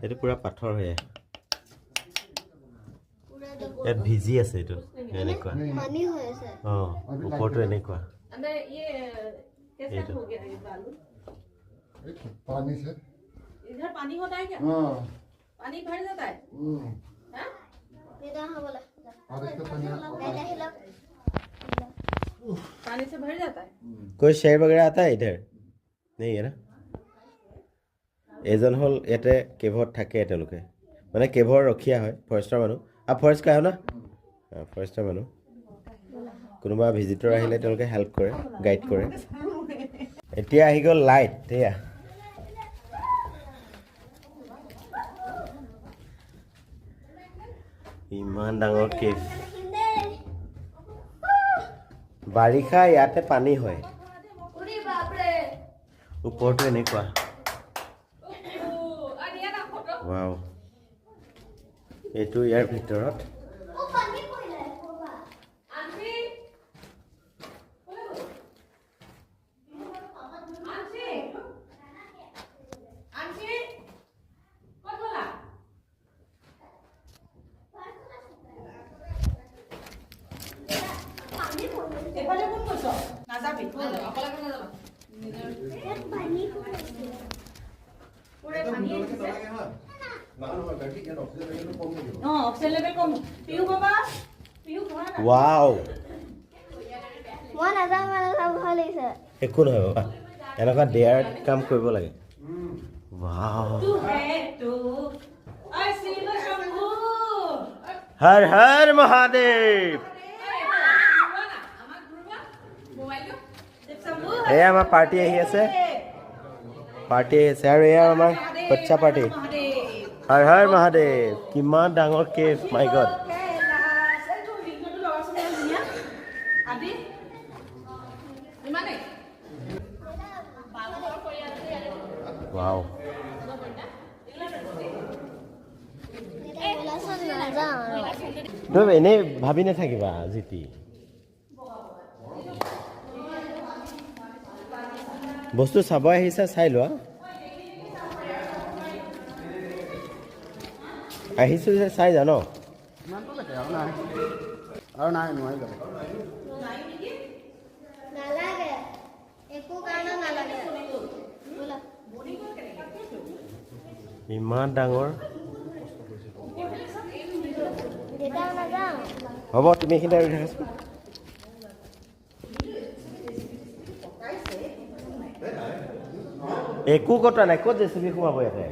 এইটো পুৰা পাথৰ হৈ ইয়াত ভিজি আছে এইটো এনেকুৱা पानी हो ऐसे ওপৰটো এনেকুৱা এইটো पानी से इधर पानी होता है क्या? हाँ पानी भर जाता है? हाँ? इधर हाँ बोला और इसका पानी पानी से भर जाता है? कोई शेर वगैरह आता है इधर नहीं है ना एजन हल ইয়াতে কেভত থাকে তেওঁলোকে মানে কেভৰ ৰখিয়া হয় ফৰেষ্টৰ মানুহ আৰু ফৰেষ্ট কাহ না ফৰেষ্টৰ মানুহ কোনোবা ভিজিটৰ আহিলে তেওঁলোকে হেল্প কৰে গাইড কৰে এতিয়া আহি গ'ল লাইট এয়া ইমান ডাঙৰ কেভ বাৰিষা ইয়াতে পানী হয় ওপৰটো এনেকুৱা ৱাও এইটো ইয়াৰ ভিতৰত ৱাও वन हजार वाला सब भर से একো নহয় বাবা এনেকুৱা ডেয়াৰ কাম কৰিব লাগে ৱাও হৰ হৰ মহাদেৱ এয়া আমাৰ পাৰ্টি আহি আছে আৰু এয়া আমাৰ বাচ্চা পাৰ্টি হৰ হৰ মহাদেৱ কিমান ডাঙৰ কেভ মাই গড ৱাও তুমি এনেই ভাবি নাথাকিবা জিতি বস্তু চাব আহিছা চাই লোৱা আহিছো যে চাই জান और ना नहीं कर ना लगे एको गाना ना लगे बोला ইমান ডাঙৰ देता ना जा হ'ব তুমি এইখিনিতে ৰৈ থাকাচোন একো কথা নাই ক'ত জেচিবি সোমাব ইয়াতে